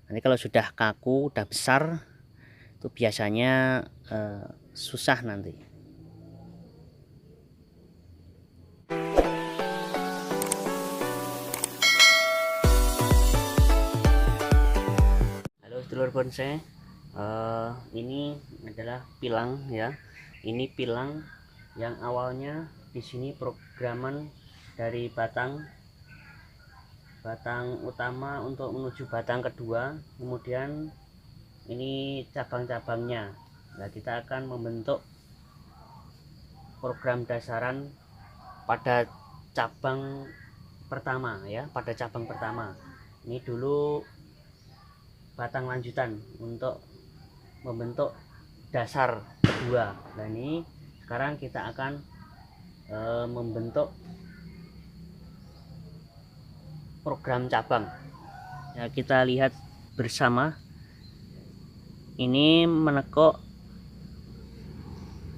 Nanti kalau sudah kaku, udah besar, itu biasanya susah nanti. Halo sedulur bonsai, ini adalah pilang ya. Ini pilang yang awalnya di sini programan dari batang utama untuk menuju batang kedua, kemudian ini cabang-cabangnya. Nah, kita akan membentuk program dasaran pada cabang pertama ya, pada cabang pertama. Ini dulu batang lanjutan untuk membentuk dasar kedua. Nah, ini sekarang kita akan membentuk program cabang ya. Kita lihat bersama, ini menekuk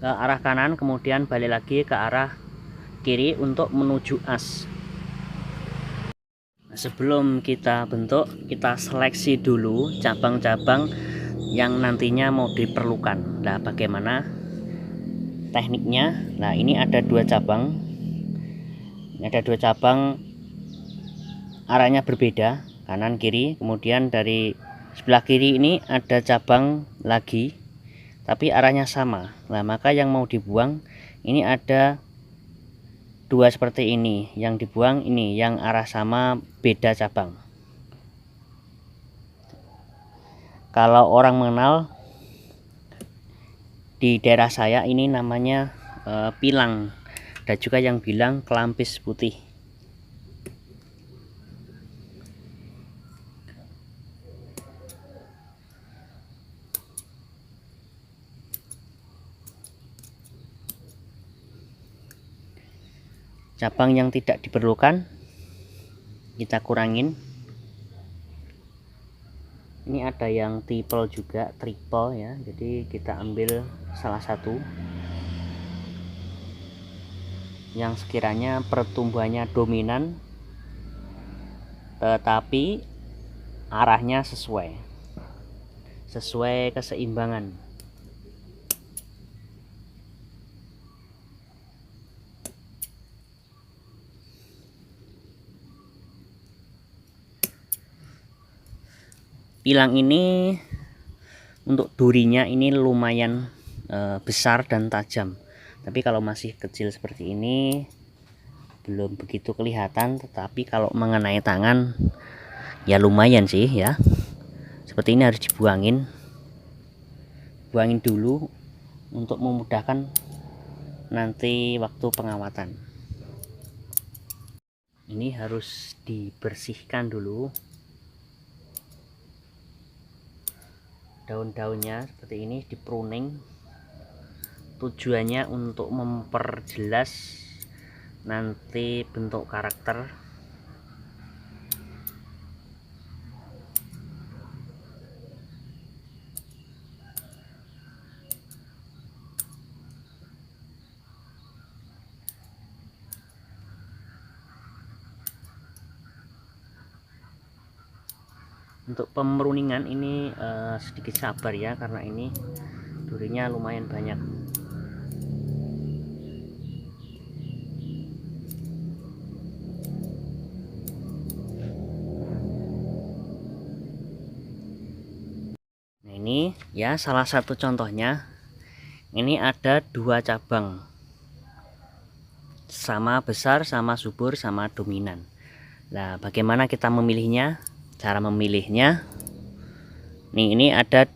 ke arah kanan, kemudian balik lagi ke arah kiri untuk menuju as. Nah, sebelum kita bentuk, kita seleksi dulu cabang-cabang yang nantinya mau diperlukan. Nah, bagaimana tekniknya? Nah, ini ada dua cabang. Ini ada dua cabang, arahnya berbeda, kanan kiri. Kemudian dari sebelah kiri ini ada cabang lagi, tapi arahnya sama. Nah, maka yang mau dibuang ini ada dua seperti ini. Yang dibuang ini yang arah sama, beda cabang. Kalau orang mengenal di daerah saya ini namanya pilang. Ada juga yang bilang kelampis putih. Cabang yang tidak diperlukan kita kurangin. Ini ada yang triple juga, triple ya. Jadi kita ambil salah satu yang sekiranya pertumbuhannya dominan tetapi arahnya sesuai keseimbangan. Pilang ini untuk durinya ini lumayan besar dan tajam, tapi kalau masih kecil seperti ini belum begitu kelihatan, tetapi kalau mengenai tangan ya lumayan sih ya. Seperti ini harus buangin dulu untuk memudahkan nanti waktu pengawatan. Ini harus dibersihkan dulu daun-daunnya, seperti ini di pruning. Tujuannya untuk memperjelas nanti bentuk karakter. Untuk pemruningan ini sedikit sabar ya, karena ini durinya lumayan banyak. Nah, ini ya salah satu contohnya. Ini ada dua cabang, sama besar, sama subur, sama dominan. Nah, bagaimana kita memilihnya? Cara memilihnya, nih, ini ada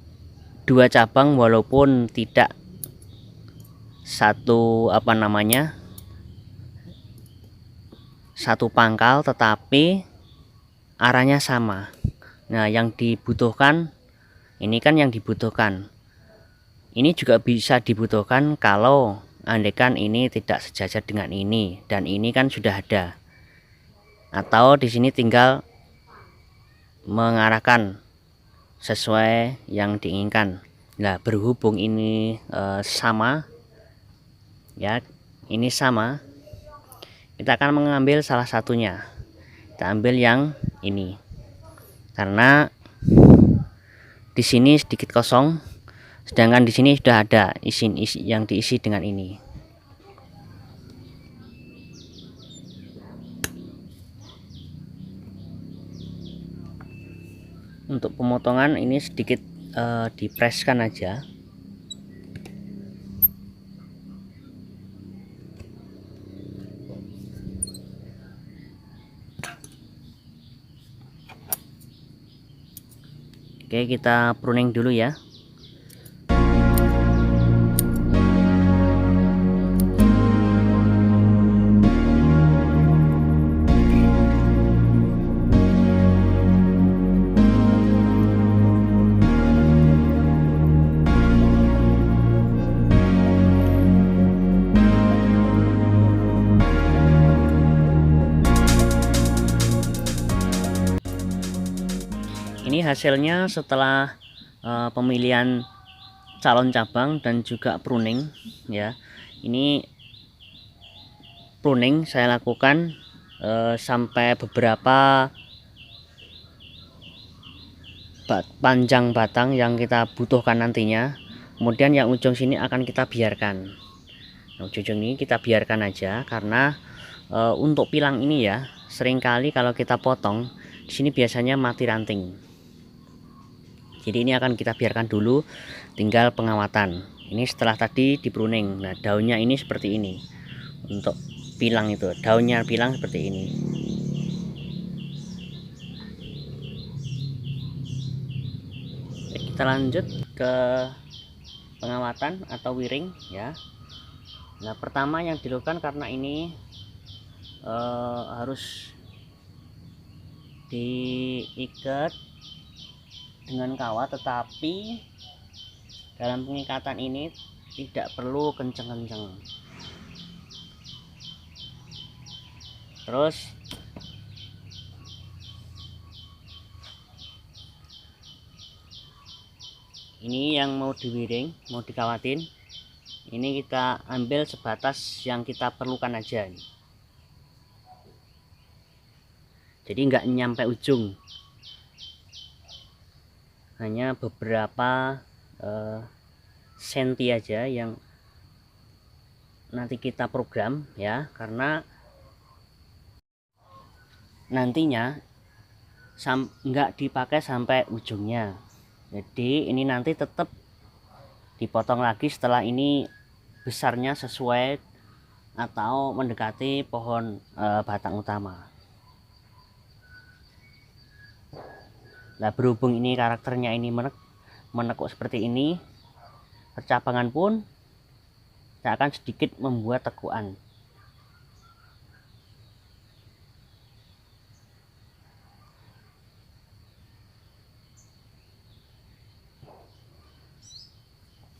dua cabang walaupun tidak satu satu pangkal, tetapi arahnya sama. Nah, yang dibutuhkan ini kan yang dibutuhkan. Ini juga bisa dibutuhkan kalau andaikan ini tidak sejajar dengan ini dan ini kan sudah ada. Atau di sini tinggal mengarahkan sesuai yang diinginkan. Nah, berhubung ini sama ya, ini sama, kita akan mengambil salah satunya. Kita ambil yang ini karena di sini sedikit kosong, sedangkan di sini sudah ada isi yang diisi dengan ini. Untuk pemotongan ini sedikit dipreskan aja. Oke, kita pruning dulu ya. Ini hasilnya setelah pemilihan calon cabang dan juga pruning ya. Ini pruning saya lakukan sampai beberapa panjang batang yang kita butuhkan nantinya. Kemudian yang ujung sini akan kita biarkan. Nah, ujung ini kita biarkan aja karena untuk pilang ini ya, seringkali kalau kita potong di sini biasanya mati ranting. Jadi ini akan kita biarkan dulu, tinggal pengawatan. Ini setelah tadi di pruning. Nah, daunnya ini seperti ini. Untuk pilang itu, daunnya pilang seperti ini. Kita lanjut ke pengawatan atau wiring ya. Nah, pertama yang dilakukan karena ini harus diikat dengan kawat, tetapi dalam pengikatan ini tidak perlu kenceng-kenceng. Terus ini yang mau diwiring, mau dikawatin, ini kita ambil sebatas yang kita perlukan aja. Jadi nggak nyampe ujung, hanya beberapa senti aja yang nanti kita program ya, karena nantinya nggak dipakai sampai ujungnya. Jadi ini nanti tetap dipotong lagi setelah ini besarnya sesuai atau mendekati pohon batang utama. Nah, berhubung ini karakternya ini menekuk seperti ini, percabangan pun saya akan sedikit membuat tekuan.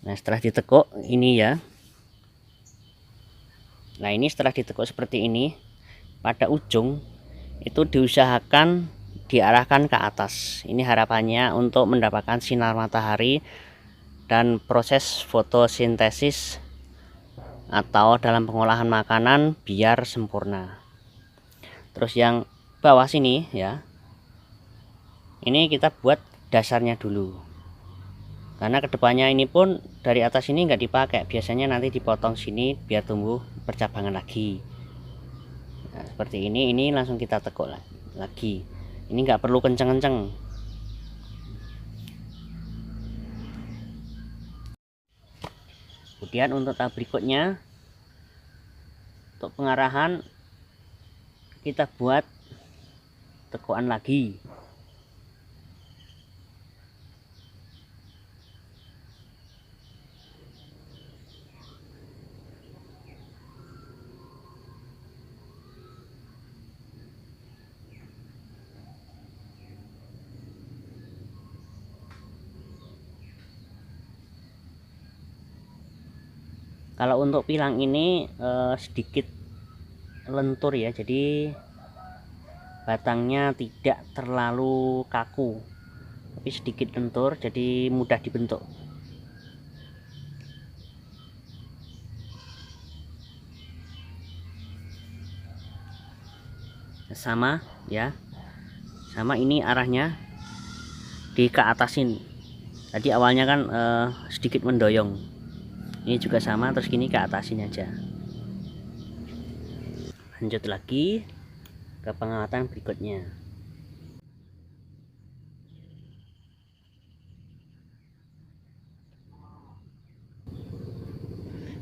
Nah, setelah ditekuk ini ya. Nah, ini setelah ditekuk seperti ini, pada ujung itu diusahakan diarahkan ke atas. Ini harapannya untuk mendapatkan sinar matahari dan proses fotosintesis atau dalam pengolahan makanan biar sempurna. Terus yang bawah sini ya, ini kita buat dasarnya dulu, karena kedepannya ini pun dari atas ini nggak dipakai, biasanya nanti dipotong sini biar tumbuh percabangan lagi. Nah, seperti ini langsung kita tekuk lagi. Ini nggak perlu kenceng-kenceng. Kemudian untuk tahap berikutnya, untuk pengarahan kita buat tekuan lagi. Kalau untuk pilang ini sedikit lentur ya, jadi batangnya tidak terlalu kaku, tapi sedikit lentur, jadi mudah dibentuk. Sama ya, sama ini arahnya di ke atasin Tadi awalnya kan sedikit mendoyong, ini juga sama, terus gini ke atasin aja. Lanjut lagi ke pengawatan berikutnya.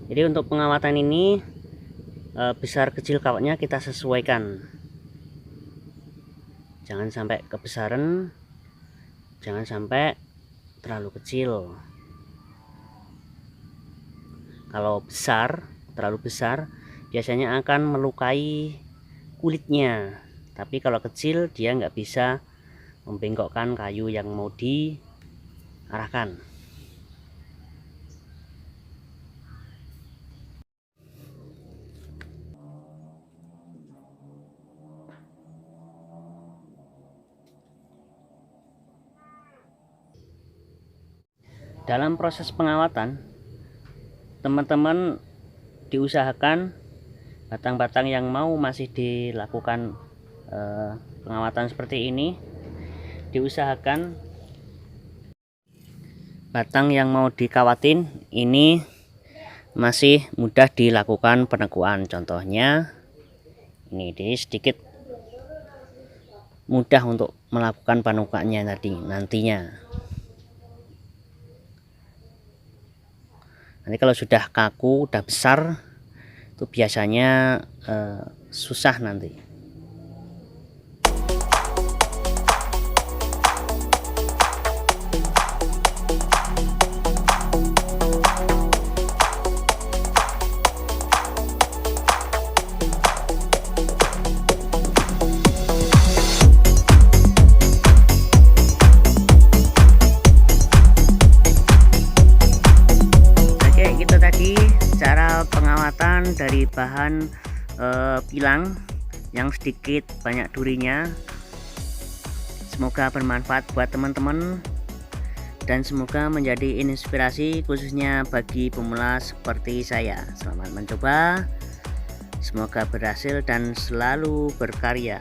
Jadi untuk pengawatan ini besar kecil kawatnya kita sesuaikan, jangan sampai kebesaran, jangan sampai terlalu kecil. Kalau besar, terlalu besar, biasanya akan melukai kulitnya. Tapi kalau kecil, dia nggak bisa membengkokkan kayu yang mau diarahkan. Dalam proses pengawatan, teman-teman diusahakan batang-batang yang mau masih dilakukan pengawatan seperti ini, diusahakan batang yang mau dikawatin ini masih mudah dilakukan penekuan. Contohnya ini, jadi sedikit mudah untuk melakukan penekuannya nantinya. Nanti kalau sudah kaku, udah besar, itu biasanya susah nanti. Cara pengawatan dari bahan pilang yang sedikit banyak durinya. Semoga bermanfaat buat teman-teman dan semoga menjadi inspirasi khususnya bagi pemula seperti saya. Selamat mencoba, semoga berhasil dan selalu berkarya.